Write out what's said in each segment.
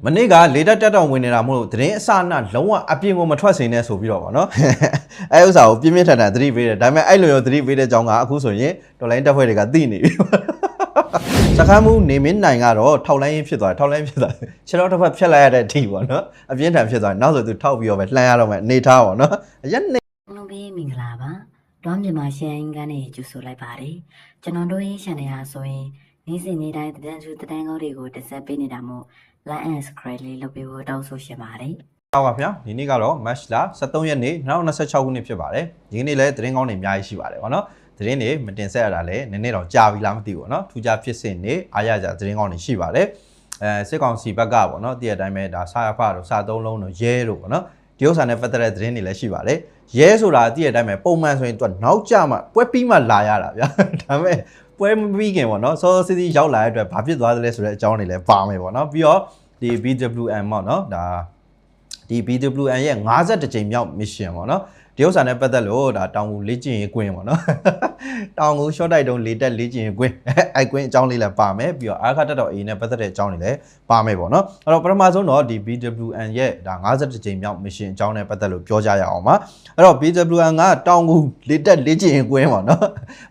မနေ့ကလေတက်တက်တောင်ဝင်နေတာမို့လို့သတင်းအစအနလုံးဝအပြင်ကိုမထွက်စင်နဲ့ဆိုပြီးတော့ဗောနော်အဲဥစ္စာကိုပြင်းပြထန်ထန်သတိပေးတယ်ဒါပေမဲ့အဲ့လိုရောသတိပေးတဲ့ကြောင်းကအခုဆိုရင်တော်လိုင်းတက်ဖွဲ့တွေကသိနေပြီစခန်းမှုနေမင်းနိုင်ကတော့ထောက်လိုင်းရင်ဖြစ်သွားခြေတော်တစ်ဖက်ဖြတ်လိုက်ရတဲ့အထိဗောနော်အပြင်းထန်ဖြစ်သွားနောက်ဆိုသူထောက်ပြီးတော့ပဲလှမ်းရတော့မယ်အနေထားဗောနော်ရက်နေလုံးပေးမင်္ဂလာပါတွမ်းမြန်မာရှန်အင်ကနေကြိုဆိုလိုက်ပါတယ်ကျွန်တော်တို့ရဲ့ channel ဟာဆိုရင်နေ့စဉ်နေ့တိုင်းတန်းစုတန်းကောင်းတွေကိုတက်ဆက်ပေးနေတာမို့ like and subscribe လေးလုပ်ပေးဖို့တောင်းဆိုရှင်ပါတယ်ဟုတ်ပါဗျာဒီနေ့ကတော့ match လာ23ရက်နေ့2026ခုနှစ်ဖြစ်ပါတယ်ဒီနေ့လည်းသတင်းကောင်းတွေအများကြီးရှိပါတယ်ဗောနော်သတင်းတွေမတင်ဆက်ရတာလည်းနည်းနည်းတော့ကြာပြီလားမသိဘူးဗောနော်ထူးခြားဖြစ်စဉ်တွေအားရကြသတင်းကောင်းတွေရှိပါတယ်စစ်ကောင်စီဘက်ကဗောနော်တည့်ရတိုင်းပဲဒါစာရဖတို့စာသုံးလုံးတို့ရဲတို့ဗောနော်ဒီဥစ္စာနဲ့ပတ်သက်တဲ့သတင်းတွေလည်းရှိပါတယ်ရဲဆိုတာတည့်ရတိုင်းပဲပုံမှန်ဆိုရင်သူကနောက်ကျမှပွဲပြီးမှလာရတာဗျာဒါပေမဲ့ပွဲမပြီးခင်ဗောနော်စောစောစီးစီးရောက်လာတဲ့အတွက်ဘာဖြစ်သွားသလဲဆိုတဲ့အကြောင်းတွေလည်းပါမယ်ဗောနော်ပြီးတော့ဒီ BWN ဗောနော်ဒါဒီ BWN ရဲ့52ကြိမ်မြောက် mission ဗောနော်ဒီဥစ္စာနဲ့ပတ်သက်လို့ဒါတောင်ငူလေ့ကျင့်ရေးကွင်းဗောနော်တောင်ငူ short တိုက်တုံးလေတက်လေ့ကျင့်ရေးကွင်းအဲ့ကွင်းအကြောင်းလေးလည်းပါမယ်ပြီးတော့အာခတ်တက်တော် A နဲ့ပတ်သက်တဲ့အကြောင်းတွေလည်းပါမယ်ဗောနော်အဲ့တော့ပထမဆုံးတော့ဒီ BWN ရဲ့ဒါ52ကြိမ်မြောက် mission အကြောင်းနဲ့ပတ်သက်လို့ပြောကြရအောင်ပါအဲ့တော့ BWN ကတောင်ငူလေတက်လေ့ကျင့်ရေးကွင်းဗောနော်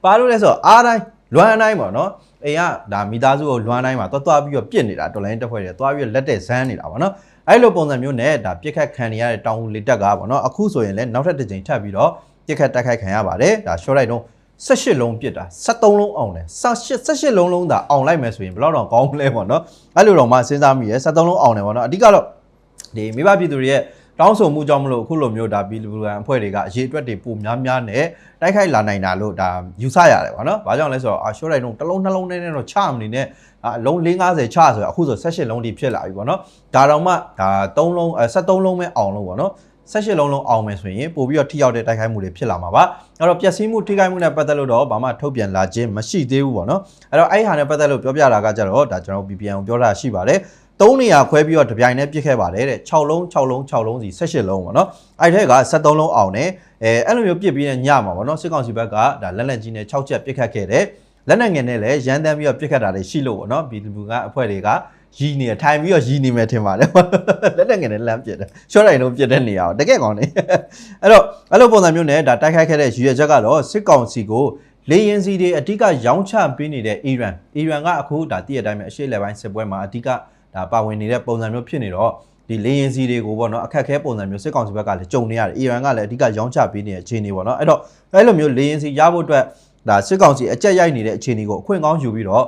ဘာလို့လဲဆိုတော့အားတိုင်းလွမ်းတိုင်းဗောနော်အိမ်ကဒါမိသားစုကိုလွမ်းတိုင်းမှာသွားပြီးတော့ပြစ်နေတာတော်လိုင်းတက်ဖွဲ့တွေသွားပြီးတော့လက်တဲ့ဇန်းနေတာဗောနော်အဲ့လိုပုံစံမျိုးနဲ့ဒါပြစ်ခတ်ခံရတဲ့တောင်ငူလေတက်ကဗောနော်အခုဆိုရင်လည်းနောက်ထပ်တစ်ကြိမ်ထပ်ပြီးတော့ပြစ်ခတ်တိုက်ခိုက်ခံရပါတယ်ဒါ short လိုက်တော့18လုံးပြစ်တာ73လုံးအောင်တယ်18လုံးသာအောင်လိုက်မယ်ဆိုရင်ဘယ်တော့ကောင်းမလဲဗောနော်အဲ့လိုတော့မှစဉ်းစားမိရဲ73လုံးအောင်တယ်ဗောနော်အဓိကတော့ဒီမိဘပြည်သူတွေရဲ့တောင်းဆိုမှုကြောင့်မလို့အခုလိုမျိုးဒါ BWN အဖွဲ့တွေကအရေးအတွက်တွေပုံများနဲ့တိုက်ခိုက်လာနိုင်တာလို့ဒါယူဆရတယ်ဗောနော်။ဘာကြောင့်လဲဆိုတော့ရှော့လိုက်တော့တစ်လုံးနှလုံးနဲ့တော့ချမနေနဲ့အလုံး450ချဆိုတော့အခုဆို18လုံးထိဖြစ်လာပြီဗောနော်။ဒါတော့မှဒါ3လုံး73လုံးပဲအောင်လို့ဗောနော်။18လုံးအောင်မယ်ဆိုရင်ပို့ပြီးတော့ထိရောက်တဲ့တိုက်ခိုက်မှုတွေဖြစ်လာမှာပါ။အဲ့တော့ပျက်စီးမှုထိခိုက်မှုနဲ့ပတ်သက်လို့တော့ဘာမှထုတ်ပြန်လာခြင်းမရှိသေးဘူးဗောနော်။အဲ့တော့အဲ့ဟာနဲ့ပတ်သက်လို့ပြောပြတာကကြတော့ဒါကျွန်တော် BPN ကိုပြောတာရှိပါတယ်။3နေရာခွဲပြီးတော့တပြိုင်တည်းပြစ်ခဲ့ပါတယ်တဲ့6လုံးစီ18လုံးပေါ့နော်အဲ့ထဲက73လုံးအောင်တယ်အဲ့လိုမျိုးပြစ်ပြီးတဲ့ညမှာပေါ့နော်စစ်ကောင်စီဘက်ကဒါလက်လက်ကြီးနဲ့6ချက်ပြစ်ခတ်ခဲ့တယ်လက်နက်ငယ်နဲ့လည်းရန်တမ်းပြီးတော့ပြစ်ခတ်တာတွေရှိလို့ပေါ့နော် BW ကအဖွဲ့တွေကရီနေထိုင်ပြီးတော့ရီနေမယ်ထင်ပါတယ်လက်နက်ငယ်နဲ့လမ်းပြစ်တယ်ရှော့တိုင်းလုံးပြစ်တဲ့နေရာကိုတကယ်ကောင်းနေအဲ့တော့အဲ့လိုပုံစံမျိုးနဲ့ဒါတိုက်ခိုက်ခဲ့တဲ့ရည်ရွယ်ချက်ကတော့စစ်ကောင်စီကိုလေရင်စီတွေအဓိကရောင်းချပေးနေတဲ့အီရန်ကအခုဒါတည့်ရတိုင်းပဲအရှေ့လက်ပိုင်းစစ်ပွဲမှာအဓိကဒါပါဝင်နေတဲ့ပုံစံမျိုးဖြစ်နေတော့ဒီလေရင်စီတွေကိုပေါ့နော်အခက်ခဲပုံစံမျိုးစစ်ကောင်စီဘက်ကလည်းကြုံနေရတယ်အီရန်ကလည်းအဓိကရောင်းချပေးနေတဲ့အခြေအနေပေါ့နော်အဲ့တော့အဲ့လိုမျိုးလေရင်စီရဖို့အတွက်ဒါစစ်ကောင်စီအကြက်ရိုက်နေတဲ့အခြေအနေကိုအခွင့်ကောင်းယူပြီးတော့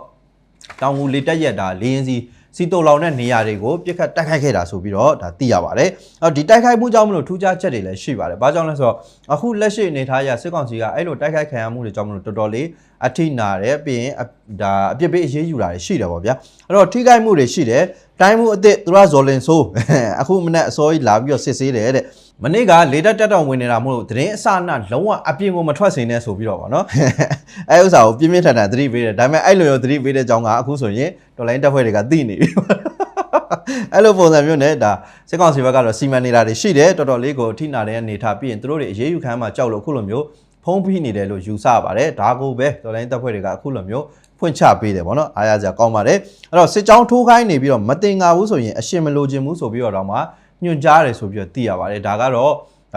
တောင်ငူလေတက်ရက်ဒါလေရင်စီတုံလောင်တဲ့နေရာတွေကိုပြစ်ခတ်တိုက်ခိုက်ခဲ့တာဆိုပြီးတော့ဒါသိရပါတယ်အဲ့ဒီတိုက်ခိုက်မှုကြောင့်မလို့ထူးခြားချက်တွေလည်းရှိပါတယ်ဘာကြောင့်လဲဆိုတော့အခုလက်ရှိအနေထားအရစစ်ကောင်စီကအဲ့လိုတိုက်ခိုက်ခံရမှုတွေကြောင့်မလို့တော်တော်လေးအထိနာတယ်ပြီးရင်ဒါအပြစ်ပေးအရေးယူတာတွေရှိတယ်ပေါ့ဗျာအဲ့တော့ထိခိုက်မှုတွေရှိတယ်တိုင်းမှုအစ်စ်သူရဇော်လင်ဆိုးအခုမနေ့အစောကြီးလာပြီးတော့စစ်ဆေးတယ်တဲ့မနေ့ကလေတက်တက်တောင်ဝင်နေတာမို့လို့သတင်းအစအနလုံးဝအပြင်ကိုမထွက်စင်နဲ့ဆိုပြီးတော့ဗောနော်အဲဥစ္စာကိုပြင်းပြထန်ထန်သတိပေးတယ်ဒါပေမဲ့အဲ့လိုရောသတိပေးတဲ့ကြောင်းကအခုဆိုရင်တော်လိုင်းတက်ဖွဲ့တွေကသိနေပြီအဲ့လိုပုံစံမျိုးနဲ့ဒါစစ်ကောင်စီဘက်ကတော့စီမံနေတာတွေရှိတယ်တော်တော်လေးကိုအထိနာတဲ့အနေထားပြီးရင်တို့တွေအရေးယူခံမှကြောက်လို့အခုလိုမျိုးဖုံးဖိနေတယ်လို့ယူဆပါတယ်ဒါကိုပဲတော်လိုင်းတက်ဖွဲ့တွေကအခုလိုမျိုးဖွင့်ချပေးတယ်ဗောနော်အားရစရာကောင်းပါတယ်အဲ့တော့စစ်ကြောင်းထိုးခိုင်းနေပြီးတော့မတင်ငါဘူးဆိုရင်အရှင်မလိုချင်ဘူးဆိုပြီးတော့မှညွှန်ကြားတယ်ဆိုပြီးတော့သိရပါတယ်ဒါကတော့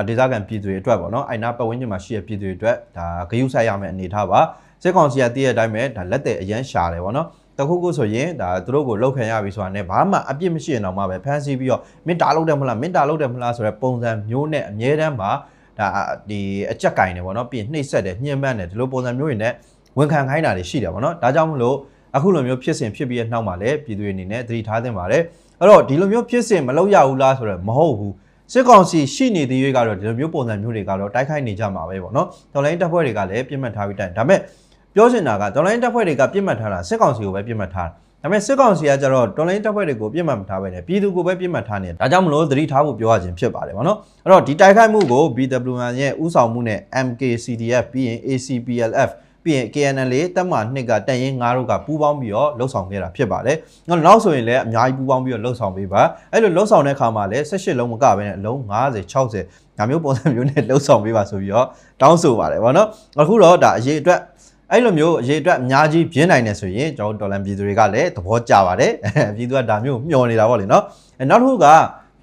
ဒေသခံပြည်သူတွေအတွက်ဗောနော်အိုင်နာပတ်ဝန်းကျင်မှာရှိတဲ့ပြည်သူတွေအတွက်ဒါဂရုစိုက်ရမယ့်အနေထားပါစစ်ကောင်စီကတည့်ရတဲ့အတိုင်းပဲဒါလက်တဲ့အရန်ရှာတယ်ဗောနော်တခုဆိုရင်ဒါသူတို့ကိုလောက်ခံရပြီဆိုတာနဲ့ဘာမှအပြစ်မရှိရင်တော့မှပဲဖမ်းဆီးပြီးတော့မင်းတားလုပ်တယ်မလားဆိုတဲ့ပုံစံမျိုးနဲ့အမြဲတမ်းပါဒါဒီအကြက်ကင်တယ်ဗောနော်ပြီးရင်နှိပ်စက်တယ်ညှဉ်းပန်းတယ်ဒီလိုပုံစံမျိုးတွေနဲ့ဝန်ခံခိုင်းတာတွေရှိတယ်ဗောနော်ဒါကြောင့်မလို့အခုလိုမျိုးဖြစ်စဉ်ဖြစ်ပြီးတဲ့နောက်မှာလည်းပြည်သူတွေအနေနဲ့သတိထားသင့်ပါတယ်အဲ့တော့ဒီလိုမျိုးဖြစ်စဉ်မလုပ်ရဘူးလားဆိုတော့မဟုတ်ဘူးစစ်ကောင်စီရှိနေသေးရွေးကတော့ဒီလိုမျိုးပုံစံမျိုးတွေကတော့တိုက်ခိုက်နေကြမှာပဲဗောနော်တော်လိုင်းတပ်ဖွဲ့တွေကလည်းပြစ်မှတ်ထားပြီးတိုင်ဒါပေမဲ့ပြောချင်တာကတော်လိုင်းတပ်ဖွဲ့တွေကပြစ်မှတ်ထားတာစစ်ကောင်စီကိုပဲပြစ်မှတ်ထားဒါပေမဲ့စစ်ကောင်စီကကျတော့တော်လိုင်းတပ်ဖွဲ့တွေကိုပြစ်မှတ်မထားဘဲနဲ့ပြည်သူကိုပဲပြစ်မှတ်ထားနေဒါကြောင့်မလို့သတိထားဖို့ပြောရခြင်းဖြစ်ပါတယ်ဗောနော်အဲ့တော့ဒီတိုက်ခိုက်မှုကို BWN ရဲ့ဥဆောင်မှုနဲ့ MKCDF ပြီးရင် ACPLF ပြီးရင် KNL တပ်မ2ကတပ်ရင်း9တို့ကပူးပေါင်းပြီးတော့လှုပ်ဆောင်ခဲ့တာဖြစ်ပါတယ်။နောက်ဆိုရင်လည်းအများကြီးပူးပေါင်းပြီးတော့လှုပ်ဆောင်ပေးပါ။အဲ့လိုလှုပ်ဆောင်တဲ့အခါမှာလည်း18လုံးမကဘဲနဲ့အလုံး50 60ဒါမျိုးပုံစံမျိုးနဲ့လှုပ်ဆောင်ပေးပါဆိုပြီးတော့တောင်းဆိုပါတယ်ဗောနော်။အခုတော့ဒါအရေးအတွက် အဲ့လိုမျိုးအရေးအတွက်အများကြီးပြင်းနိုင်နေဆိုရင်ကျွန်တော်ဒေါ်လာပြည်သူတွေကလည်းသဘောကျပါတယ်ပြည်သူကဒါမျိုးမျှော်နေတာပေါ့လေနော်နောက်တစ်ခုက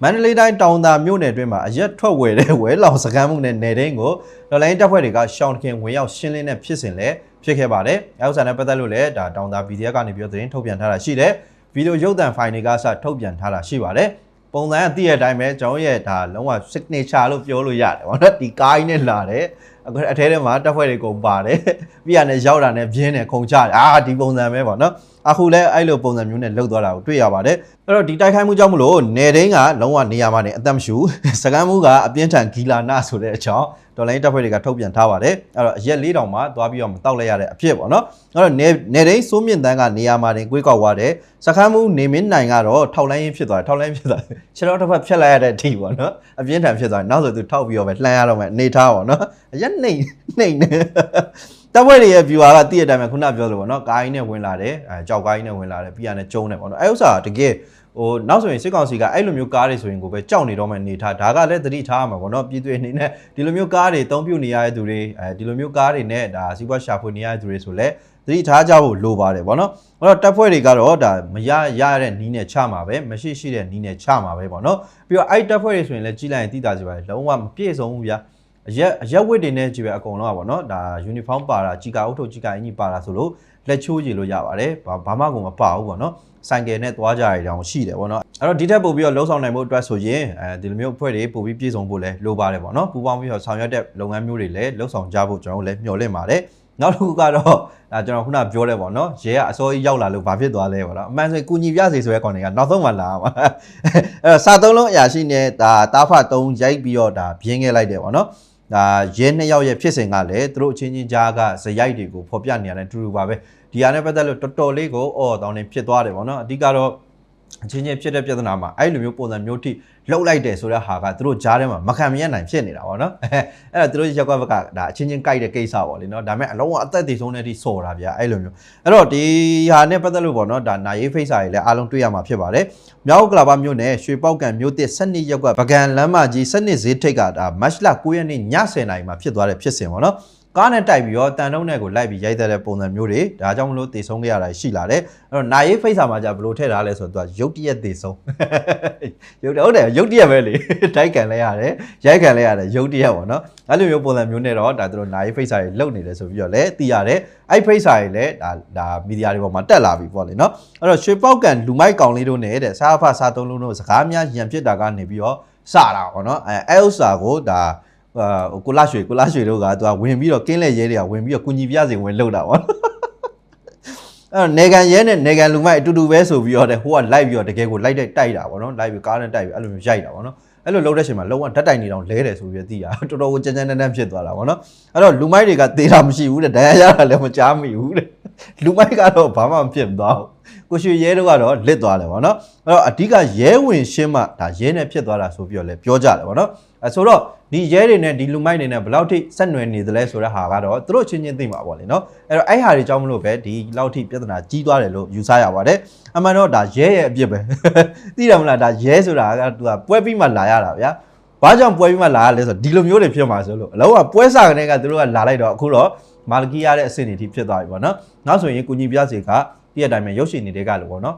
မန္တလေးတိုင်းတောင်သာမြို့နယ်အတွင်းမှာအရက်ထွက်ဝယ်တဲ့ဝဲလောင်စကမ်းမှုနဲ့နယ်တိုင်းကိုဒေါ်လာတပ်ဖွဲ့တွေကရှောင်းတခင်ဝင်ရောက်ရှင်းလင်းတဲ့ဖြစ်စဉ်လည်းဖြစ်ခဲ့ပါတယ်အဲဥစ္စာနဲ့ပတ်သက်လို့လည်းဒါတောင်သာ PDF ကနေပြီးသတင်းထုတ်ပြန်ထားတာရှိတယ်ဗီဒီယိုရုပ်သံဖိုင်တွေကစထုတ်ပြန်ထားတာရှိပါတယ်ပုံစံအသိရတဲ့အတိုင်းပဲကျွန်တော်ရဲ့ဒါလုံးဝ signature လို့ပြောလို့ရတယ်ဗောနော်ဒီကားကြီးနဲ့လာတယ်အခုအထဲထဲမှာတပ်ဖွဲ့တွေကုန်ပါတယ်ပြီးရတယ်ရောက်တာနဲ့ပြင်းတယ်ခုံချတယ်ဒီပုံစံပဲဗောနော်အခုလည်းအဲ့လိုပုံစံမျိုးနဲ့လှုပ်သွားတာကိုတွေ့ရပါတယ်အဲ့တော့ဒီတိုက်ခိုက်မှုကြောင့်မလို့နေတိုင်းကလုံးဝနေရာမှာနေအသက်မရှူစကမ်းမှုကအပြင်းထန်ဂီလာနာဆိုတဲ့အကြောင်းဒေါ်လာတပ်ဖွဲ့တွေကထုတ်ပြန်ထားပါတယ်အဲ့တော့ရက်၄တောင်မှသွားပြီးတော့မတောက်လိုက်ရတဲ့အဖြစ်ပေါ့နော်အဲ့တော့နေတိုင်းစိုးမြင့်တန်းကနေရာမှာတင်ကွေးကောက်သွားတယ်စကမ်းမှုနေမင်းနိုင်ကတော့ထောက်လိုင်းရင်းဖြစ်သွားတယ်ထောက်လိုင်းဖြစ်သွားတယ်ခြေတော်တစ်ဖက်ဖြတ်လိုက်ရတဲ့အထိပေါ့နော်အပြင်းထန်ဖြစ်သွားတယ်နောက်ဆိုသူထောက်ပြီးတော့ပဲလှမ်းရတော့မယ်အနေထားပေါ့နော်ရက်နှိမ့်နေတပ်ဖွဲ့တွေရဲ့ viewer ကတည့်ရတဲ့အတိုင်းပဲခုနပြောလို့ပေါ့နော်ကားကြီးနဲ့ဝင်လာတယ်ကြောက်ကားကြီးနဲ့ဝင်လာတယ်ပြီးရနဲ့ကျုံးတယ်ပေါ့နော်အဲ့ဥစ္စာတကယ်နောက်ဆိုရင်စစ်ကောင်စီကအဲ့လိုမျိုးကားတွေဆိုရင်ကိုပဲကြောက်နေတော့မှနေထားဒါကလည်းသတိထားရမှာပေါ့နော်ပြည်သူအနေနဲ့ဒီလိုမျိုးကားတွေတုံးပြုတ်နေရတဲ့သူတွေဒီလိုမျိုးကားတွေနဲ့ဒါစီးပွားရှာဖွေနေရတဲ့သူတွေဆိုလည်းသတိထားကြဖို့လိုပါတယ်ပေါ့နော်အဲ့တော့တပ်ဖွဲ့တွေကတော့ဒါမရတဲ့နီးနဲ့ချမှာပဲမရှိတဲ့နီးနဲ့ချမှာပဲပေါ့နော်ပြီးတော့အဲ့တပ်ဖွဲ့တွေဆိုရင်လည်းကြီးလိုက်ရင်သိတာစီပါတယ်လုံးဝမပြည့်စုံဘူးဗျာအရက်ဝစ်တွေနဲ့ကြည့်ပဲအကုန်လုံးอ่ะဗောနော်ဒါ uniform ပါတာကြီးကာအုပ်ထုပ်ကြီးကာအင်ကြီးပါတာဆိုလို့လက်ချိုးကြည့်လို့ရပါတယ်ဘာမှကိုမပါဘူးဗောနော်ဆိုင်ကယ်နဲ့သွားကြရအောင်ရှိတယ်ဗောနော်အဲ့တော့ဒီထက်ပို့ပြီးတော့လှုပ်ဆောင်နိုင်ဖို့အတွက်ဆိုရင်ဒီလိုမျိုးအဖွဲ့တွေပို့ပြီးပြည်စုံဖို့လဲလိုပါတယ်ဗောနော်ပူပေါင်းပြီးတော့ဆောင်ရွက်တဲ့လုပ်ငန်းမျိုးတွေလည်းလှုပ်ဆောင်ကြဖို့ကျွန်တော်တို့လည်းမျှော်လင့်ပါတယ်နောက်တစ်ခုကတော့ဒါကျွန်တော်ခုနပြောတယ်ဗောနော်ရဲကအစိုးရရောက်လာလို့ဘာဖြစ်သွားလဲဗောနော်အမှန်ဆိုရင်ကုညီပြစီဆိုရဲကောင်တွေကနောက်ဆုံးမှလာမှာအဲ့တော့စာသုံးလုံးအရာရှိနဲ့ဒါတားဖ3ရိုက်ပြီးတော့ဒါပြင်းခဲ့လိုက်တယ်ဗောနော်ဒါရဲ2ယောက်ရဲ့ဖြစ်စဉ်ကလည်းသူတို့အချင်းချင်းကြားကဇယိုက်တွေကိုဖော်ပြနေရတယ်တူတူပါပဲဒီဟာနဲ့ပတ်သက်လို့တော်တော်လေးကိုတောင်းနေဖြစ်သွားတယ်ဗောနော်အဓိကတော့အချင်းချင်းဖြစ်တဲ့ပြဿနာမှာအဲ့လိုမျိုးပုံစံမျိုးထိလှုပ်လိုက်တယ်ဆိုတဲ့ဟာကသူတို့ကြားထဲမှာမခံမရနိုင်ဖြစ်နေတာဗောနော်အဲ့တော့သူတို့ရက်ကွက်ဘက်ကဒါအချင်းချင်းကြိုက်တဲ့ကိစ္စဗောလေနော်ဒါပေမဲ့အလုံးဝအသက်တည်ဆုံးတဲ့အထိစော်တာဗျာအဲ့လိုမျိုးအဲ့တော့ဒီဟာနဲ့ပတ်သက်လို့ဗောနော်ဒါနာရေးဖိတ်စာတွေလည်းအားလုံးတွေ့ရမှာဖြစ်ပါတယ်မြောက်ကလာပါမြို့နယ်ရွှေပေါက်ကံမြို့တစ်12ရက်ကွက်ပကံလမ်းမကြီး12ဈေးထိပ်ကဒါမတ်လ9ရက်နေ့ည10:00နာရီမှာဖြစ်သွားတဲ့ဖြစ်စဉ်ဗောနော်ကားနဲ့တိုက်ပြီးတော့တန်တုံးနဲ့ကိုလိုက်ပြီးရိုက်တဲ့ပုံစံမျိုးတွေဒါကြောင့်မလို့တည်ဆုံးခဲ့ရတာရှိလာတယ်အဲ့တော့နာရေးဖိတ်စာမှာじゃဘယ်လိုထည့်ထားလဲဆိုတော့သူကရုတ်တရက်တည်ဆုံးဟုတ်တယ်ရုတ်တရက်ပဲလေတိုက်ကန်လဲရတယ်ရိုက်ကန်လဲရတယ်ရုတ်တရက်ပေါ့နော်အဲ့လိုမျိုးပုံစံမျိုးနဲ့တော့ဒါသူတို့နာရေးဖိတ်စာတွေလုပ်နေတယ်ဆိုပြီးတော့လည်းသိရတယ်အဲ့ဖိတ်စာတွေလည်းဒါမီဒီယာတွေပေါ်မှာတက်လာပြီပေါ့လေနော်အဲ့တော့ရွှေပေါက်ကန်လူမိုက်ကောင်လေးတို့နဲ့တဲ့စားဖစားသုံးလုံးတို့စကားများရံဖြစ်တာကနေပြီးတော့စတာပေါ့နော်အဲ့ဥစ္စာကိုဒါကိုလာရွှေတို့ကသူကဝင်ပြီးတော့ကင်းလက်ရဲတွေကဝင်ပြီးတော့ကုညီပြစီဝင်လှုပ်တာဗောအဲ့နေကန်ရဲနဲ့နေကန်လူမိုက်အတူတူပဲဆိုပြီးတော့ဟိုကလိုက်ပြီးတော့တကယ်ကိုလိုက်တိုက်တာဗောနော်လိုက်ပြီးကားနဲ့တိုက်ပြီးအဲ့လိုမျိုးရိုက်တာဗောနော်အဲ့လိုလှုပ်တဲ့အချိန်မှာလုံးဝဓာတ်တိုင်နေတော့လဲတယ်ဆိုပြီးတော့သိရတော်တော်ကိုကြမ်းကြမ်းတမ်းဖြစ်သွားတာဗောနော်အဲ့တော့လူမိုက်တွေကသေတာမရှိဘူးတဲ့ဒဏ်ရာရတာလည်းမကြားမိဘူးတဲ့လူမိုက်ကတော့ဘာမှမဖြစ်သွားဘူးကိုရွှေရဲတို့ကတော့လစ်သွားတယ်ဗောနော်အဲ့တော့အဓိကရဲဝင်ရှင်းမှဒါရဲနဲ့ဖြစ်သွားတာဆိုပြီးတော့လည်းပြောကြတယ်ဗောနော်ဆိုတော့ဒီရဲတွေနဲ့ဒီလူမိုက်တွေနဲ့ဘယ်လောက်ထိဆက်နွယ်နေသလဲဆိုတဲ့ဟာကတော့သူတို့ချင်းချင်းသိမှာပေါ့လေနော်အဲ့တော့အဲ့ဟာတွေကြောင့်မလို့ပဲဒီလောက်ထိပြဿနာကြီးသွားတယ်လို့ယူဆရပါတယ်အမှန်တော့ဒါရဲရဲ့အပြစ်ပဲသိတယ်မလားဒါရဲဆိုတာကသူကပွဲပြီးမှလာရတာဗျာဘာကြောင့်ပွဲပြီးမှလာရလဲဆိုတော့ဒီလိုမျိုးတွေဖြစ်မှာဆိုလို့အလုံးကပွဲစားကနေကသူတို့ကလာလိုက်တော့အခုတော့မာလကီရတဲ့အဆင့်တွေထိဖြစ်သွားပြီပေါ့နော်နောက်ဆိုရင်ကုညီပြစီကတည့်ရတိုင်းပဲရုပ်ရှင်တွေကလို့ပေါ့နော်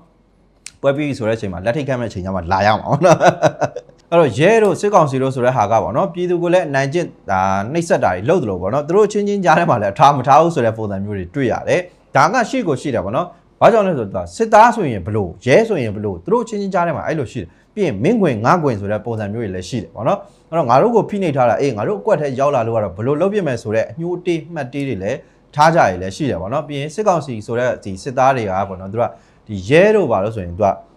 ပွဲပြီးဆိုတဲ့အချိန်မှာလက်ထိတ်ခတ်မဲ့အချိန်ကျမှလာရမှာပေါ့နော်အဲ့တော့ရဲတို့စစ်ကောင်စီတို့ဆိုတဲ့ဟာကပေါ့နော်ပြည်သူကိုလည်းအနိုင်ကျင့်ဒါနှိပ်စက်တာတွေလုပ်တယ်လို့ပေါ့နော်သူတို့ချင်းချင်းကြားထဲမှာလည်းအထားမထားဘူးဆိုတဲ့ပုံစံမျိုးတွေတွေ့ရတယ်ဒါကရှိကိုရှိတယ်ပေါ့နော်ဘာကြောင့်လဲဆိုတော့စစ်သားဆိုရင်ဘလို့ရဲဆိုရင်ဘလို့သူတို့ချင်းချင်းကြားထဲမှာအဲ့လိုရှိတယ်ပြီးရင်မင်းခွင်ငါးခွင်ဆိုတဲ့ပုံစံမျိုးတွေလည်းရှိတယ်ပေါ့နော်အဲ့တော့ငါတို့ကိုဖိနှိပ်ထားတာငါတို့အကွက်ထဲရောက်လာလို့ကတော့ဘလို့လုပ်ပြမယ်ဆိုတဲ့အညှိုးတေးမှတ်တေးတွေလည်းထားကြရည်လည်းရှိတယ်ပေါ့နော်ပြီးရင်စစ်ကောင်စီဆိုတဲ့ဒီစစ်သားတွေကပေါ့နော်သူကဒီရဲတို့ပါလို့ဆိုရင်သူက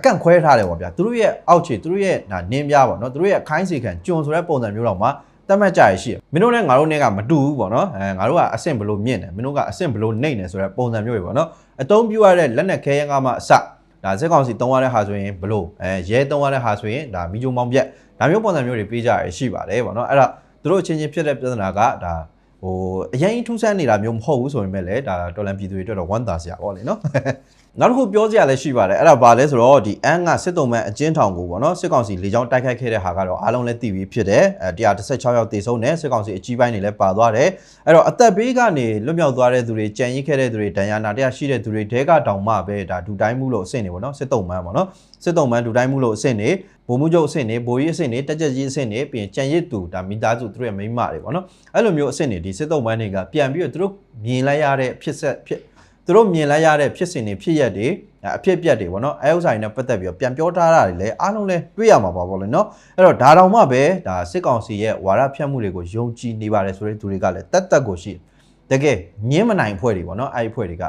အကန့်ခွဲထားတယ်ပေါ့ဗျာသူတို့ရဲ့အောက်ခြေသူတို့ရဲ့နင်းပြားပေါ့နော်သူတို့ရဲ့အခိုင်းစီခံကျွန်ဆိုတဲ့ပုံစံမျိုးတော့မှတတ်မှတ်ကြရရှိတယ်မင်းတို့နဲ့ငါတို့နဲ့ကမတူဘူးပေါ့နော်ငါတို့ကအဆင့်ဘလို့မြင့်တယ်မင်းတို့ကအဆင့်ဘလို့နှိမ့်တယ်ဆိုတဲ့ပုံစံမျိုးတွေပေါ့နော်အတုံးပြရတဲ့လက်နက်ခဲယမ်းကမှအစဒါစစ်ကောင်စီတုံးရတဲ့ဟာဆိုရင်ဘလို့ရဲတုံးရတဲ့ဟာဆိုရင်ဒါမီဂျိုမောင်ပြက်ဒါမျိုးပုံစံမျိုးတွေပေးကြရရှိပါတယ်ပေါ့နော်အဲ့ဒါသူတို့အချင်းချင်းဖြစ်တဲ့ပြဿနာကဒါအရင်ထူးဆန်းနေတာမျိုးမဟုတ်ဘူးဆိုရင်ပဲလေဒါတော်လန်ပြည်သူတွေအတွက်တော့ဝမ်းသာစရာပေါ့လေနော် နောက်တစ်ခုပြောစရာလည်းရှိပါတယ်အဲ့ဒါဘာလဲဆိုတော့ဒီအန်းကစစ်တုံးမှန်အကျဉ်းထောင်ကိုပေါ့နော်စစ်ကောင်စီလေကြောင်းတိုက်ခိုက်ခဲ့တဲ့ဟာကတော့အားလုံးလည်းသိပြီးဖြစ်တယ်116ယောက်တေဆုံးတယ်စစ်ကောင်စီအကြီးပိုင်းတွေလည်းပါသွားတယ်အဲ့တော့အသက်ဘေးကနေလွတ်မြောက်သွားတဲ့သူတွေကြံရစ်ခဲ့တဲ့သူတွေဒဏ်ရာနာတရားရှိတဲ့သူတွေတဲကတောင်မှပဲဒါဒူတိုင်းမှုလို့အဆင့်နေပေါ့နော်စစ်တုံးမှန်ပေါ့နော်စစ်တုံးမှန်ဒူတိုင်းမှုလို့အဆင့်နေဗိုလ်မှူးချုပ်အဆင့်နေဗိုလ်ကြီးအဆင့်နေတက်ကြကြီးအဆင့်နေပြီးရင်ကြံရစ်သူဒါမိသားစုသူတို့ရဲ့မိန်းမတွေပေါ့နော်အဲ့လိုမျိုးအဆင့်နေဒီစစ်တုံးမှန်တွေကပြန်ပြီးတော့သူတို့မြင်လိုက်ရတဲ့ဖြစ်စဉ်တွေဖြစ်ရက်တွေအဖြစ်ပြက်တွေပေါ့နော်အဲဥစ္စာတွေနဲ့ပတ်သက်ပြီးတော့ပြန်ပြောထားတာတွေလည်းအားလုံးလည်းတွေ့ရမှာပါပေါ့လေနော်အဲ့တော့ဒါတောင်မှပဲဒါစစ်ကောင်စီရဲ့ဝါဒဖြန့်မှုတွေကိုယုံကြည်နေပါတယ်ဆိုတဲ့သူတွေကလည်းတက်ကိုရှိတကယ်ညင်းမနိုင်ဖွဲ့တွေပေါ့နော်အဲ့ဒီဖွဲ့တွေ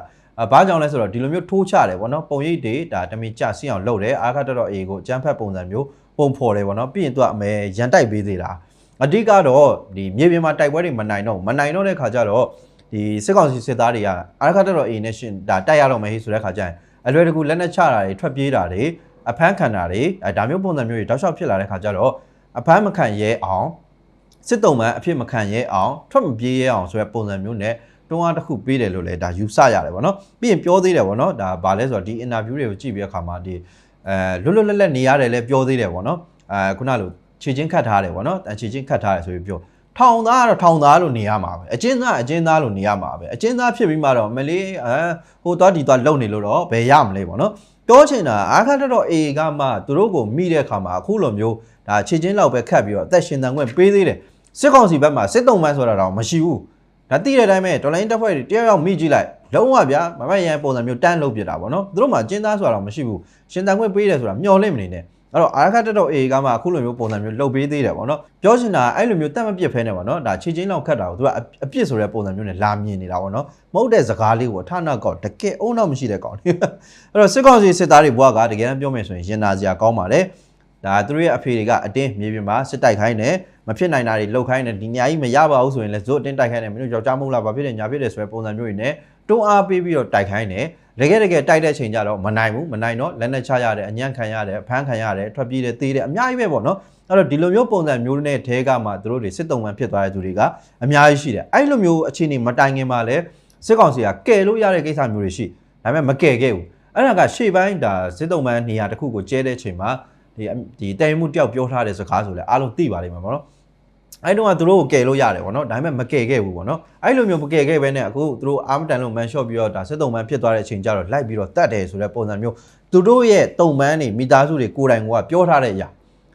ကဘာကြောင့်လဲဆိုတော့ဒီလိုမျိုးထိုးချတယ်ပေါ့နော်ပုံရိပ်တွေဒါတမင်ကြဆင်းအောင်လုပ်တယ်အာခတ်တော်အေကိုအကြမ်းဖက်ပုံစံမျိုးပုံဖော်တယ်ပေါ့နော်ပြီးရင်သူကအမဲရန်တိုက်ပေးသေးတာအဓိကတော့ဒီမြေပြင်မှာတိုက်ပွဲတွေမနိုင်တော့တဲ့ခါကျတော့ဒီစစ်ကောင်စီစစ်သားတွေကအာခတ်တော်အေနဲ့ရှင်ဒါတိုက်ရတော့မယ်ဆိုတဲ့ခါကျရင်အလွယ်တကူလက်နဲ့ချတာတွေထွက်ပြေးတာတွေအဖမ်းခံတာတွေဒါမျိုးပုံစံမျိုးတွေတောက်လျှောက်ဖြစ်လာတဲ့ခါကျတော့အဖမ်းမခံရဲအောင်စစ်တုံးမှန်အဖြစ်မခံရဲအောင်ထွက်မပြေးရဲအောင်ဆိုတဲ့ပုံစံမျိုးနဲ့တွန်းအားတစ်ခုပေးတယ်လို့လည်းဒါယူဆရတယ်ပေါ့နော်ပြီးရင်ပြောသေးတယ်ပေါ့နော်ဒါဘာလဲဆိုတော့ဒီ interview တွေကိုကြည့်ပြီးအခါမှာဒီလွတ်လပ်နေရတယ်လည်းပြောသေးတယ်ပေါ့နော်ခုနလိုခြေချင်းခတ်ထားတယ်ပေါ့နော်ခြေချင်းခတ်ထားတယ်ဆိုပြီးပြောထောင်သားကတော့ထောင်သားလို့နေရမှာပဲအကျဉ်းသားလို့နေရမှာပဲအကျဉ်းသားဖြစ်ပြီးမှတော့မလေးဟိုသွားဒီသွားလုံနေလို့တော့ဘယ်ရမလဲပေါ့နော်ပြောချင်တာအာခတ်တော်အေကမှသူတို့ကိုမိတဲ့အခါမှာအခုလိုမျိုးဒါခြေချင်းလောက်ပဲခတ်ပြီးတော့အသက်ရှင်တန်ခွင့်ပေးသေးတယ်စစ်ကောင်စီဘက်မှာစစ်တုံးမှန်းဆိုတာတော့မရှိဘူးဒါသိတဲ့အတိုင်းပဲတော်လိုင်းတက်ဖွဲ့တွေတယောက်မိကြည့်လိုက်လုံးဝဗျာမမရန်ပုံစံမျိုးတန်းလုပ်ပြတာပေါ့နော်သူတို့မှအကျဉ်းသားဆိုတာတော့မရှိဘူးရှင်တန်ခွင့်ပေးတယ်ဆိုတာမျော်လင့်မနေနဲ့အဲ့တော့အာခတ်တော်အေကမှအခုလိုမျိုးပုံစံမျိုးလှုပ်ပေးသေးတယ်ပေါ့နော်ပြောချင်တာအဲ့လိုမျိုးတက်မပြစ်ဖဲနေပေါ့နော်ဒါခြေချင်းလောက်ခတ်တာကိုသူကအပြစ်ဆိုတဲ့ပုံစံမျိုးနဲ့လာမြင်နေတာပေါ့နော်မဟုတ်တဲ့စကားလေးကိုအထနာကောတကယ်အုံတော့မရှိတဲ့ကောင်အဲ့တော့စစ်ကောင်စီစစ်သားတွေဘွားကတကယ်တမ်းပြောမယ်ဆိုရင်ရင်နာစရာကောင်းပါတယ်ဒါသူတို့ရဲ့အဖေတွေကအတင်းမြေပြင်မှာစစ်တိုက်ခိုင်းတယ်မဖြစ်နိုင်တာတွေလှုပ်ခိုင်းတယ်ဒီညာကြီးမရပါဘူးဆိုရင်လည်းဇွတ်အတင်းတိုက်ခိုင်းတယ်မင်းတို့ယောက်ျားမဟုတ်လားဘာဖြစ်တယ်ညာဖြစ်တယ်ဆိုတဲ့ပုံစံမျိုးတွေနဲ့တွန်းအားပေးပြီးတော့တိုက်ခိုင်းတယ်တကယ်တိုက်တဲ့ချိန်ကျတော့မနိုင်တော့လက်နဲ့ချရတယ်အညံ့ခံရတယ်ဖမ်းခံရတယ်ထွက်ပြေးတယ်သေးတယ်အများကြီးပဲပေါ့နော်အဲ့တော့ဒီလိုမျိုးပုံစံမျိုးနဲ့ထဲကမှသူတို့တွေစစ်တုံးမှန်ဖြစ်သွားတဲ့သူတွေကအများကြီးရှိတယ်အဲ့လိုမျိုးအခြေအနေမတိုင်ခင်မှာလည်းစစ်ကောင်စီကကယ်လို့ရတဲ့ကိစ္စမျိုးတွေရှိဒါပေမဲ့မကယ်ခဲ့ဘူးအဲ့ဒါကရှေ့ပိုင်းဒါစစ်တုံးမှန်နေရာတစ်ခုကိုကျဲတဲ့ချိန်မှာဒီတိုင်မှုတယောက်ပြောထားတဲ့စကားဆိုလဲအားလုံးသိပါလိမ့်မယ်ပေါ့နော်အဲ့တော့သူတို့ကိုကယ်လို့ရတယ်ပေါ့နော်ဒါပေမဲ့မကယ်ခဲ့ဘူးပေါ့နော်အဲ့လိုမျိုးမကယ်ခဲ့ဘဲနဲ့အခုသူတို့အာမတန်လို့မန်ရှော့ပြီးတော့ဒါစစ်တုံးမှန်ဖြစ်သွားတဲ့အချိန်ကျတော့လိုက်ပြီးတော့တတ်တယ်ဆိုတဲ့ပုံစံမျိုးသူတို့ရဲ့တုံမှန်တွေမိသားစုတွေကိုယ်တိုင်ကပြောထားတဲ့အရ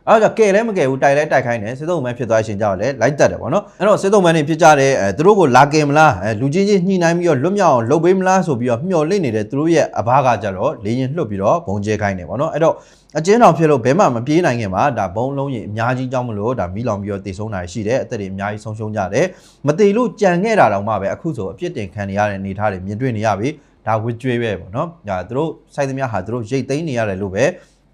ာအဲ့တော့ကယ်လည်းမကယ်ဘူးတိုက်ခိုင်းတယ်စစ်တုံးမှန်ဖြစ်သွားတဲ့အချိန်ကျတော့လည်းလိုက်တတ်တယ်ပေါ့နော်အဲ့တော့စစ်တုံးမှန်တွေဖြစ်ကြတဲ့သူတို့ကိုလာကယ်မလားလူချင်းညှိနှိုင်းပြီးတော့လွတ်မြောက်အောင်လုပ်ပေးမလားဆိုပြီးတော့မျှော်လင့်နေတဲ့သူတို့ရဲ့အဘကကြတော့လေရင်လှုပ်ပြီးတော့ဘုံကျဲခိုင်းတယ်ပေါ့နော်အဲ့တော့အကျဉ်းတော်ဖြစ်လို့ဘဲမှမပြေးနိုင်ခင်မှာဒါဘုံလုံးရင်အများကြီးကြောင်းမလို့ဒါမိလောင်ပြီးတော့တည်ဆုံးတာရှိတယ်အသက်တွေအများကြီးဆုံးရှုံးကြတယ်မတည်လို့ကြံခဲ့တာတောင်မှပဲအခုဆိုအပြစ်တင်ခံနေရတဲ့အနေအထားတွေမြင်တွေ့နေရပြီဒါဝစ်ကြွေးပဲပေါ့နော်ဒါသူတို့စိုက်သမျှဟာသူတို့ရိတ်သိမ်းနေရတယ်လို့ပဲ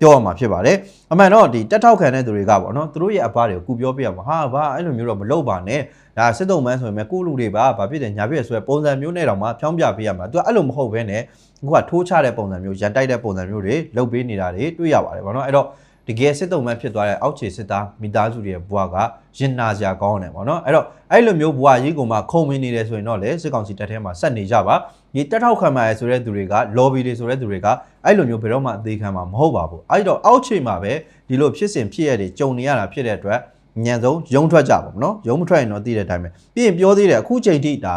ပြောရမှာဖြစ်ပါတယ်အမှန်တော့ဒီတက်ထောက်ခံတဲ့သူတွေကပေါ့နော်သူတို့ရဲ့အဖားတွေကိုပြောပြရမှာဟာဘာအဲ့လိုမျိုးတော့မလုပ်ပါနဲ့ဒါစစ်တုံးမှန်းဆိုရင်ကိုလူတွေပါဘာဖြစ်တယ်ညာဖြစ်ဆိုရယ်ပုံစံမျိုးနဲ့တောင်မှဖြောင်းပြပေးရမှာသူကအဲ့လိုမဟုတ်ဘဲနဲ့အခုကထိုးချတဲ့ပုံစံမျိုးရန်တိုက်တဲ့ပုံစံမျိုးတွေလုပ်ပေးနေတာတွေတွေ့ရပါတယ်ပေါ့နော်အဲ့တော့တကယ်စစ်တုံးမှန်းဖြစ်သွားတဲ့အောက်ခြေစစ်သားမိသားစုတွေရဲ့ဘဝကရင်နာစရာကောင်းတယ်ပေါ့နော်အဲ့တော့အဲ့လိုမျိုးဘဝကြီးကိုမှခုံမင်းနေတယ်ဆိုရင်တော့လေစစ်ကောင်စီတပ်ထဲမှာဆက်နေကြပါဒီတက်ထောက်ခံမှာရဆိုတဲ့သူတွေက lobby တွေဆိုတဲ့သူတွေကအဲ့လိုမျိုးဘယ်တော့မှအသေးခံမှာမဟုတ်ပါဘူးအဲ့တော့အောက်ခြေမှာပဲဒီလိုဖြစ်စဉ်ဖြစ်ရတဲ့ကြုံနေရတာဖြစ်တဲ့အတွက်ညံဆုံးရုံထွက်ကြပါဘောနော်ရုံမထွက်ရင်တော့သိတဲ့အတိုင်းပဲပြီးရင်ပြောသေးတယ်အခုချိန်ထိဒ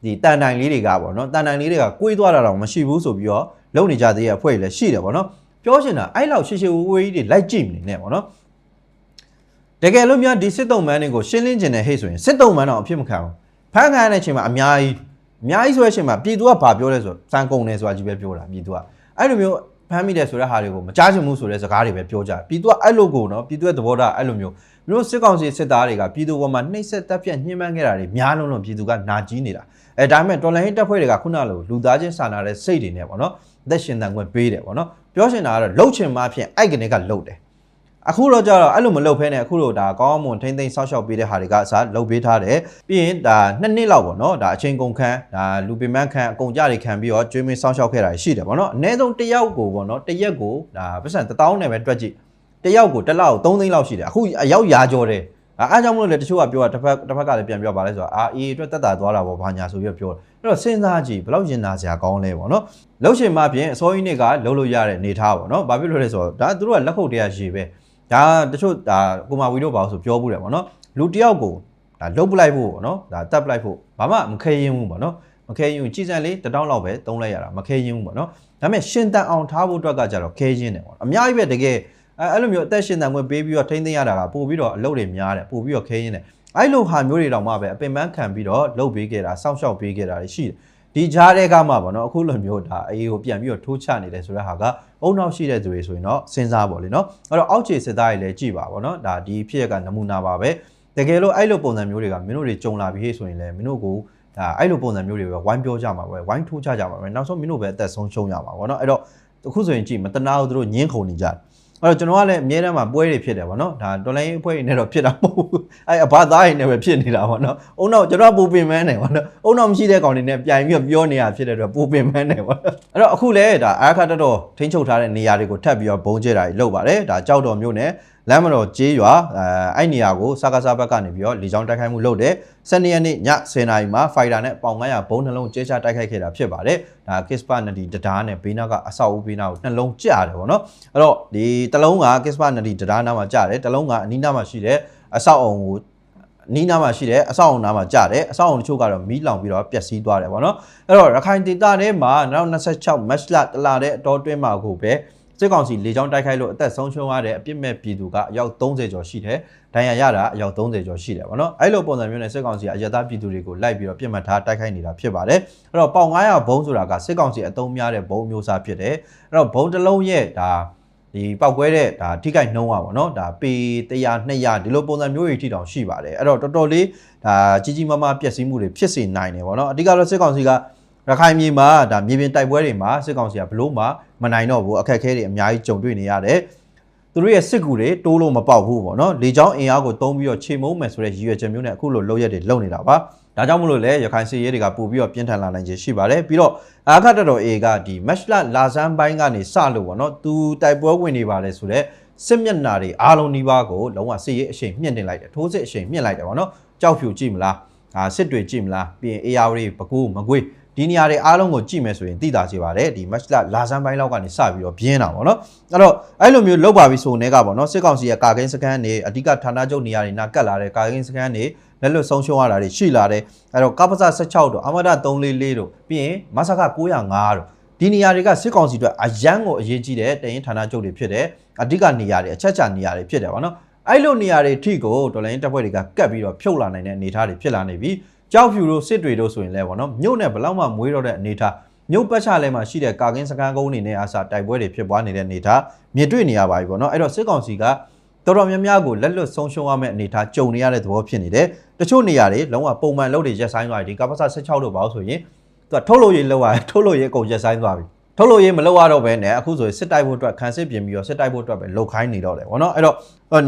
ါဒီတန်တိုင်လေးတွေကပေါ့နော်တန်တိုင်လေးတွေကကိုွေးသွားတာတော့မရှိဘူးဆိုပြီးတော့လုံနေကြသေးတဲ့အဖွဲ့တွေလည်းရှိတယ်ပေါ့နော်ပြောချင်တာအဲ့လောက်ရှေ့ရှေ့ဝေးကြီးတွေလိုက်ကြည့်မနေနဲ့ပေါ့နော်တကယ်လို့များဒီစစ်တုံးမှန်းတွေကိုရှင်းလင်းကျင်တဲ့ဟိတ်ဆိုရင်စစ်တုံးမှန်းတော့အဖြစ်မခံဘူးဖမ်းခံရတဲ့အချိန်မှာအများကြီးဆိုတဲ့အချိန်မှာပြည်သူကဘာပြောလဲဆိုစံကုန်တယ်ဆိုတာကြီးပဲပြောတာပြည်သူကအဲ့လိုမျိုးဖမ်းမိတယ်ဆိုတဲ့ဟာတွေကိုမကြားချင်ဘူးဆိုတဲ့စကားတွေပဲပြောကြပြည်သူကအဲ့လိုကိုနော်ပြည်သူရဲ့သဘောထားအဲ့လိုမျိုးမျိုးစစ်ကောင်စီစစ်သားတွေကပြည်သူပေါ်မှာနှိမ့်ဆက်တပ်ဖြတ်ညှဉ်းပန်းခဲ့တာတွေများလုံးပြည်သူကနာကြီးနေတာဒါပေမဲ့တော်လိုင်းဟင်းတပ်ဖွဲ့တွေကခုနလိုလူသားချင်းစာနာတဲ့စိတ်တွေနဲ့ပေါ့နော်သက်ရှင်တန်ခွင့်ပေးတယ်ပေါ့နော်ပြောချင်တာကတော့လှုပ်ချင်မှဖြင့်အဲ့ကနေကလှုပ်တယ်အခုတော့ကြတော့အဲ့လိုမလှုပ်ဖဲနဲ့အခုတော့ဒါကောင်းမွန်ထိမ့်သိမ်းဆောက်ရှောက်ပေးတဲ့ဟာတွေကအစားလှုပ်ပေးထားတယ်ပြီးရင်ဒါ2နှစ်လောက်ပေါ့နော်ဒါအချိန်ကုန်ခန်းဒါလူပင်မခန်းအကုန်ကြတွေခံပြီးတော့ကျွေးမင်းဆောက်ရှောက်ခဲ့တာရှိတယ်ပေါ့နော်အနည်းဆုံးတစ်ယောက်ကိုပေါ့နော်တစ်ရက်ကိုဒါပတ်စံ1000နဲ့ပဲတွက်ကြည့်တစ်ယောက်ကိုတစ်လောက်3သိန်းလောက်ရှိတယ်အခုအယောက်ရာကျော်တယ် အားကြောင့်မလို့လေတချို့ကပြောတာတစ်ဖက်ကလည်းပြန်ပြောပါလဲဆိုတော့အေးအတွက်တက်တာသွားတာပေါ့ဘာညာဆိုပြီးပြောအဲ့တော့စဉ်းစားကြည့်ဘယ်လောက်ရင်နာစရာကောင်းလဲပေါ့နော်လှုပ်ရှင်မှဖြင့်အစောကြီးနေ့ကလှုပ်လို့ရတဲ့နေထားပေါ့နော်ဘာဖြစ်လို့လဲဆိုတော့ဒါသူတို့ကလက်ခုပ်တရားရေပဲဒါတချို့ဒါကိုမာဝီတို့ပါဆိုပြောဘူးတယ်ပေါ့နော်လူတယောက်ကိုဒါလှုပ်ပလိုက်ဖို့ပေါ့နော်ဒါတက်ပလိုက်ဖို့ဘာမှမခဲရင်ဘူးပေါ့နော်မခဲရင်ကြည်စံလေး1000လောက်ပဲသုံးလိုက်ရတာမခဲရင်ဘူးပေါ့နော်ဒါပေမဲ့ရှင်တန်အောင်ထားဖို့အတွက်ကကြတော့ခဲရင်တယ်ပေါ့အများကြီးပဲတကယ်အဲ့လိုမျိုးအသက်ရှင်တန်ခွင့်ပေးပြီးတော့ထိန်းသိမ်းရတာကပို့ပြီးတော့အလုပ်တွေများတယ်ပို့ပြီးတော့ခဲရင်တယ်အဲ့လိုဟာမျိုးတွေတောင်မှပဲအပင်ပန်းခံပြီးတော့လှုပ်ပေးခဲ့တာစောင့်ရှောက်ပေးခဲ့တာတွေရှိတယ်ဒီကြားတဲ့ကမှပေါ့နော်အခုလိုမျိုးဒါအေးကိုပြန်ပြီးတော့ထိုးချနေတယ်ဆိုတဲ့ဟာကအုံနောက်ရှိတဲ့သူတွေဆိုရင်တော့စဉ်းစားပါလေနော်အဲ့တော့အောက်ခြေစစ်သားတွေလည်းကြည့်ပါပေါ့နော်ဒါဒီဖြစ်ရကနမူနာပါပဲတကယ်လို့အဲ့လိုပုံစံမျိုးတွေကမင်းတို့တွေကြုံလာပြီးဆိုရင်လည်းမင်းတို့ကိုဒါအဲ့လိုပုံစံမျိုးတွေပဲဝိုင်းပြောကြမှာပဲဝိုင်းထိုးချကြမှာပဲနောက်ဆုံးမင်းတို့ပဲအသက်ဆုံးရှုံးရမှာပေါ့နော်အဲ့တော့အခုဆိုရင်ကြည့်မတနာဘူးတို့ညင်းခုန်နေကြတယ်အဲ့တော့ကျွန်တော်ကလည်းအမြဲတမ်းမှာပွဲတွေဖြစ်တယ်ပေါ့နော်ဒါတော်လိုင်းပွဲတွေနဲ့တော့ဖြစ်တာမဟုတ်ဘူးအဲ့အဘသားတွေနဲ့ပဲဖြစ်နေတာပေါ့နော်အုံနောက်ကျွန်တော်ပူပင်မန်းတယ်ပေါ့နော်အုံနောက်မရှိတဲ့ကောင်တွေနဲ့ပြိုင်ပြီးပြောနေရဖြစ်တဲ့အတွက်ပူပင်မန်းတယ်ပေါ့နော်အဲ့တော့အခုလည်းဒါအားခတ်တော်ထိန်းချုပ်ထားတဲ့နေရာတွေကိုထပ်ပြီးတော့ဘုံကျဲတာကြီးလုပ်ပါတယ်ဒါကြောက်တော်မျိုးနဲ့လမ်းမတော်ကျေးရွာအဲ့နေရာကိုစကားစားဘက်ကနေပြီးတော့လေကြောင်းတိုက်ခိုက်မှုလုပ်တယ်12ရက်နေ့ည10:00နာရီမှာဖိုက်တာနဲ့ပေါင်900ဘုံနှလုံးကျဲချတိုက်ခိုက်ခဲ့တာဖြစ်ပါတယ်ဒါကစ်ပါနဒီတဒါနဲ့ဘေးနာကအဆောက်အဦဘေးနာကိုနှလုံးကျတယ်ပေါ့နော်အဲ့တော့ဒီတလုံးကကစ်ပါနဒီတဒါနာမှာကျတယ်တလုံးကအနီးနားမှာရှိတဲ့အဆောက်အုံကိုနီးနားမှာရှိတဲ့အဆောက်အုံနားမှာကျတယ်အဆောက်အုံတချို့ကတော့မီးလောင်ပြီးတော့ပျက်စီးသွားတယ်ပေါ့နော်အဲ့တော့ရခိုင်ဒေသထဲမှာ2026မတ်လတလတဲ့အတော်တွင်းမှာကိုပဲစစ်ကောင်စီလေကြောင်းတိုက်ခိုက်လို့အသက်ဆုံးရှုံးရတဲ့အပြစ်မဲ့ပြည်သူကအယောက်30ကျော်ရှိတယ်။ဒဏ်ရာရတာအယောက်30ကျော်ရှိတယ်ပေါ့နော်။အဲ့လိုပုံစံမျိုးနဲ့စစ်ကောင်စီကအရသာပြည်သူတွေကိုလိုက်ပြီးတော့ပြစ်မှတ်ထားတိုက်ခိုက်နေတာဖြစ်ပါတယ်။အဲ့တော့ပေါင်900ဘုံဆိုတာကစစ်ကောင်စီအသုံးများတဲ့ဘုံမျိုးစားဖြစ်တယ်။အဲ့တော့ဘုံတစ်လုံးရဲ့ဒါဒီပောက်ကွဲတဲ့ဒါထိခိုက်နှုံးပါပေါ့နော်။ဒါပေ100 200ဒီလိုပုံစံမျိုးတွေထိတောင်ရှိပါတယ်။အဲ့တော့တော်တော်လေးဒါကြီးကြီးမားမားပျက်စီးမှုတွေဖြစ်စေနိုင်တယ်ပေါ့နော်။အဓိကတော့စစ်ကောင်စီကရခိုင်ပြည်မှာဒါမြေပြင်တိုက်ပွဲတွေမှာစစ်ကောင်စီကဘလို့မှမနိုင်တော့ဘူးအခက်အခဲတွေအများကြီးကြုံတွေ့နေရတယ်သူတို့ရဲ့စစ်ကူတွေတိုးလို့မပေါက်ဘူးပေါ့နော်လေကြောင်းအင်အားကိုတုံးပြီးတော့ခြေမုံမယ်ဆိုတဲ့ရည်ရွယ်ချက်မျိုးနဲ့အခုလိုလုပ်ရက်တွေလုပ်နေတာပါဒါကြောင့်မလို့လဲရခိုင်စစ်ရေးတွေကပို့ပြီးတော့ပြင်းထန်လာနိုင်ခြင်းရှိပါတယ်ပြီးတော့အာခတ်တော် A ကဒီ match လာစမ်းပိုင်းကနေစလို့ပေါ့နော်သူတိုက်ပွဲဝင်နေပါတယ်ဆိုတော့စစ်မျက်နှာတွေအားလုံးနှီးပါးကိုလုံးဝစစ်ရေးအရှိန်မြင့်တင်လိုက်တယ်ထိုးစစ်အရှိန်မြင့်လိုက်တယ်ပေါ့နော်ကြောက်ဖြူကြည့်မလားစစ်တွေကြည့်မလားပြီးရင် AR တွေပကူမကွေးဒီနေရာတွေအားလုံးကိုကြည့်မယ်ဆိုရင်သိတာချေပါတယ်ဒီ match လာစမ်းပိုင်းလောက်ကနေစပြီးတော့ပြင်းတာပေါ့နော်အဲ့တော့အဲ့လိုမျိုးလောက်ပါပြီဆိုနေကပေါ့နော်စစ်ကောင်စီရဲ့ကာကင်းစကန်တွေအဓိကဌာနချုပ်နေရာတွေနာကတ်လာတဲ့ကာကင်းစကန်တွေလက်လွတ်ဆုံးရှုံးရတာတွေရှိလာတယ်အဲ့တော့ကပ္ပစ16တို့အမဒ344တို့ပြီးရင်မဆက905တို့ဒီနေရာတွေကစစ်ကောင်စီအတွက်အရန်ကိုအရေးကြီးတဲ့တရင်ဌာနချုပ်တွေဖြစ်တယ်အဓိကနေရာတွေအချက်ချနေရာတွေဖြစ်တယ်ပေါ့နော်အဲ့လိုနေရာတွေထိကိုတော်လိုင်းတပ်ဖွဲ့တွေကကတ်ပြီးတော့ဖြုတ်လာနိုင်တဲ့အနေအထားတွေဖြစ်လာနေပြီကြောက်ဖြူတို့စစ်တွေတို့ဆိုရင်လည်းပေါ့နော်မြို့နဲ့ဘလောက်မှမွေးတော့တဲ့အနေထားမြို့ပတ်ချလဲမှာရှိတဲ့ကာကင်းစကန်ကုန်းတွေနဲ့အစားတိုက်ပွဲတွေဖြစ်ပွားနေတဲ့အနေထားမြင်တွေ့နေရပါပြီပေါ့နော်အဲ့တော့စစ်ကောင်စီကတော်တော်များများကိုလက်လွတ်ဆုံးရှုံးရမယ့်အနေထားကြုံနေရတဲ့သဘောဖြစ်နေတယ်တချို့နေရာတွေလုံးဝပုံမှန်လုပ်တွေရက်ဆိုင်သွားပြီဒီကပ္ပစ16တို့ပါဆိုရင်သူကထုတ်လို့ရေးလောက်ရတယ်ထုတ်လို့ရေးအကုန်ရက်ဆိုင်သွားပြီထုတ်လို့ရေးမလောက်ရတော့ဘဲနဲ့အခုဆိုရင်စစ်တိုက်ဖို့အတွက်ခံစစ်ပြင်ပြီးတော့စစ်တိုက်ဖို့အတွက်ပဲလှုပ်ခိုင်းနေတော့တယ်ဗောနော်အဲ့တော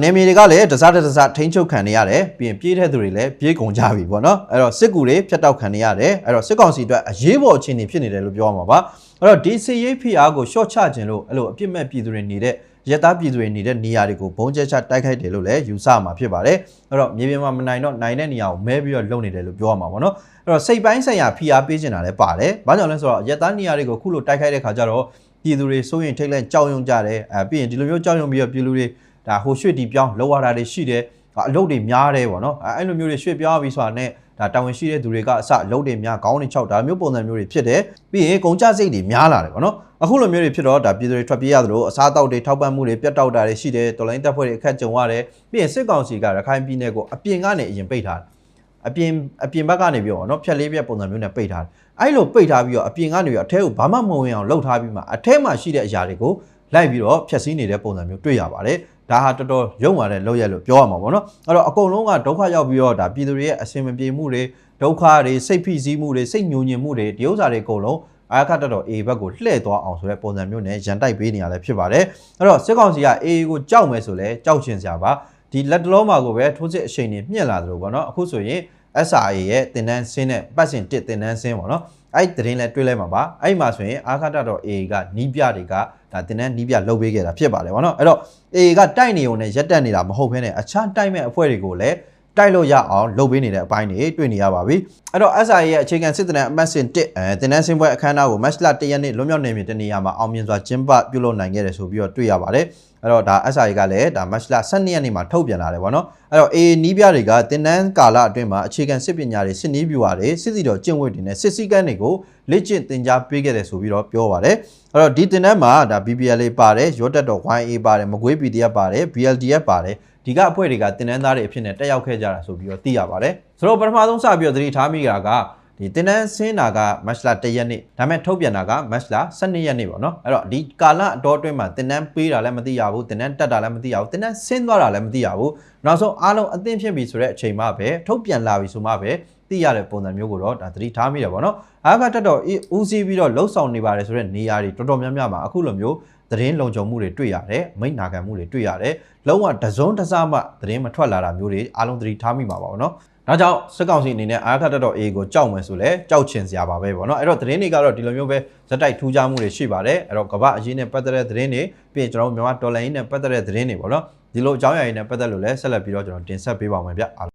့နေမီတွေကလည်းတစားတစားထိန်းချုပ်ခံနေရတယ်ပြီးရင်ပြေးတဲ့သူတွေလည်းပြေးကုန်ကြပြီဗောနော်အဲ့တော့စစ်ကူတွေဖြတ်တောက်ခံနေရတယ်အဲ့တော့စစ်ကောင်စီအတွက်အရေးပေါ်အခြေအနေဖြစ်နေတယ်လို့ပြောရမှာပါအဲ့တော့ဒီစစ်ရေးဖိအားကိုရှော့ချခြင်းလို့အဲ့လိုအပြစ်မဲ့ပြည်သူတွေနေတဲ့ရက်သားပြည်သူတွေနေတဲ့နေရာတွေကိုဘုံကျဲချတိုက်ခိုက်တယ်လို့လည်းယူဆမှာဖြစ်ပါတယ်အဲ့တော့မြေပြင်မှာမနိုင်တော့နိုင်တဲ့နေရာကိုမဲပြီးတော့လုံနေတယ်လို့ပြောရမှာဗောနော်အဲ့တော့စိတ်ပိုင်းဆိုင်ရာဖိအားပေးနေတာလည်းပါတယ်။ဘာကြောင့်လဲဆိုတော့ရက်သားနေရာတွေကိုခုလိုတိုက်ခိုက်တဲ့ခါကျတော့ပြည်သူတွေစိုးရင်ထိတ်လန့်ကြောက်ရွံ့ကြတယ်။ပြီးရင်ဒီလိုမျိုးကြောက်ရွံ့ပြီးတော့ပြည်သူတွေဒါဟိုရွှေ့ဒီပြောင်းလောက်ရတာတွေရှိတယ်။အလုပ်တွေများတယ်ပေါ့နော်။အဲ့လိုမျိုးတွေရွှေ့ပြောင်းပြီးဆိုတာနဲ့ဒါတာဝန်ရှိတဲ့သူတွေကအစအလုပ်တွေများခေါင်းတွေ6ဒါမျိုးပုံစံမျိုးတွေဖြစ်တယ်။ပြီးရင်ကုန်ကြစိတ်တွေများလာတယ်ပေါ့နော်။အခုလိုမျိုးတွေဖြစ်တော့ဒါပြည်သူတွေထွက်ပြေးရသလိုအစားအသောက်တွေထောက်ပံ့မှုတွေပြတ်တောက်တာတွေရှိတယ်။တော်လိုင်းတပ်ဖွဲ့တွေအခက်ကြုံရတယ်။ပြီးရင်စစ်ကောင်စီကရခိုင်ပြည်နယ်ကိုအပြင်ကနေအရင်ပိတ်ထားတယ်အပြင်ဘက်ကနေပြောနော်ဖြက်လေးပြက်ပုံစံမျိုးနဲ့ပိတ်ထားတယ်အဲ့လိုပိတ်ထားပြီးတော့အပြင်ကနေပြီးအထဲကိုဘာမှမဝင်အောင်လှုပ်ထားပြီးမှအထဲမှာရှိတဲ့အရာတွေကိုလိုက်ပြီးတော့ဖြက်စီးနေတဲ့ပုံစံမျိုးတွေ့ရပါတယ်ဒါဟာတော်တော်ရုံမာတဲ့လောက်ရလို့ပြောရမှာပေါ့နော်အဲ့တော့အကုန်လုံးကဒုက္ခရောက်ပြီးတော့ဒါပြည်သူတွေရဲ့အဆင်မပြေမှုတွေဒုက္ခတွေစိတ်ဖိစီးမှုတွေစိတ်ညှို့ညင်မှုတွေဒီဥစ္စာတွေအကုန်လုံးအာခတ်တော် A ဘက်ကိုလှည့်သွားအောင်ဆိုတဲ့ပုံစံမျိုးနဲ့ရန်တိုက်ပေးနေရလဲဖြစ်ပါတယ်အဲ့တော့စစ်ကောင်စီက A ကိုကြောက်မယ်ဆိုလဲကြောက်ချင်စရာပါဒီလက်တလုံးမှာကိုပဲထိုးစစ်အရှိန်တွေမြင့်လာသလိုပေါ့နော်အခုဆိုရင်SRA ရဲ့တင်တန်းဆင်းတဲ့ပတ်စဉ်1တင်တန်းဆင်းပေါ့နော်အဲ့တရင်လဲတွေးလဲမှာပါအဲ့မှာဆိုရင်အာခတ်တော် A ကနီးပြတွေကဒါ ဒါတင်တဲ့နီးပြလှုပ်ပေးခဲ့တာဖြစ်ပါတယ်ဗောနော်အဲ့တော့ AA ကတိုက်နေုံနဲ့ရက်တက်နေတာမဟုတ်ဘဲနဲ့အခြားတိုက်မဲ့အဖွဲ့တွေကိုလည်းတိုက်လို့ရအောင်လှုပ်ပေးနေတဲ့အပိုင်းတွေတွေ့နေရပါပြီအဲ့တော့ SIA ရဲ့အခြေခံစစ်တမ်းအမှတ်စဉ်1တင်တဲ့စင်ပွဲအခမ်းအနားကိုမတ်လ1ရက်နေ့လွန်မြောက်နေပြီတနေရာမှာအောင်မြင်စွာကျင်းပပြုလုပ်နိုင်ခဲ့တယ်ဆိုပြီးတော့တွေ့ရပါတယ်အဲ့တော့ဒါ SIA ကလည်းဒါမတ်လ12ရက်နေ့မှာထုတ်ပြန်လာတယ်ဗောနော်အဲ့တော့ AA နီးပြတွေကတင်တန်းကာလအတွင်းမှာအခြေခံစစ်ပညာတွေစစ်နည်းပြွာတွေစစ်စီတော်ကျင့်ဝတ်တွေနဲ့စစ်စည်းကမ်းတွေကိုလေ့ကျင့်သင်ကြားပေးခဲ့တယ်ဆိုပြီးတော့ပြောပါတယ်အဲ့တော့ဒီတင်တန်းမှာဒါ BPLA ပါတယ်ရောတက်တော် YA ပါတယ်မကွေး PDF ပါတယ် BLDF ပါတယ်ဒီကအဖွဲ့တွေကတင်တန်းသားတွေအဖြစ်နဲ့တက်ရောက်ခဲ့ကြတာဆိုပြီးတော့သိရပါတယ်ဆိုတော့ပထမဆုံးစပြီးတော့သတိထားမိတာကဒီတင်တန်းဆင်းတာကမတ်လ1ရက်နေ့ဒါပေမဲ့ထုတ်ပြန်တာကမတ်လ12ရက်နေ့ပေါ့နော်အဲ့တော့ဒီကာလအတော်အတွင်းမှာတင်တန်းပေးတာလည်းမသိရဘူးတင်တန်းတက်တာလည်းမသိရဘူးတင်တန်းဆင်းသွားတာလည်းမသိရဘူးနောက်ဆုံးအားလုံးအသင့်ဖြစ်ပြီဆိုတဲ့အချိန်မှပဲထုတ်ပြန်လာပြီဆိုမှပဲသိရတဲ့ပုံစံမျိုးကိုတော့ဒါသတိထားမိတယ်ပေါ့နော်အားကတက်တော့ဦးစီးပြီးတော့လှုပ်ဆောင်နေပါတယ်ဆိုတဲ့နေရာတွေတော်တော်များများမှာအခုလိုမျိုးသတင်းလုံခြုံမှုတွေတွေ့ရတယ်မိန့်နာခံမှုတွေတွေ့ရတယ်လုံးဝတစုံတစမှသတင်းမထွက်လာတာမျိုးတွေအားလုံးသတိထားမိမှာပါပေါ့နော်ဒါကြောင့်စစ်ကောင်စီအနေနဲ့အားခတ်တက်တော့ A ကိုကြောက်မယ်ဆိုလဲကြောက်ချင်စရာပါပဲပေါ့နော်အဲ့တော့သတင်းတွေကတော့ဒီလိုမျိုးပဲဇက်တိုက်ထူးခြားမှုတွေရှိပါတယ်အဲ့တော့ကမ္ဘာအရေးနဲ့ပတ်သက်တဲ့သတင်းတွေပြီးရင်ကျွန်တော်တို့မြန်မာဒေါ်လာရင်းနဲ့ပတ်သက်တဲ့သတင်းတွေပေါ့နော်ဒီလိုအကြောင်းအရာတွေနဲ့ပတ်သက်လို့လဲဆက်လက်ပြီးတော့ကျွန်တော်တင်ဆက်ပေးပါမယ်ဗျ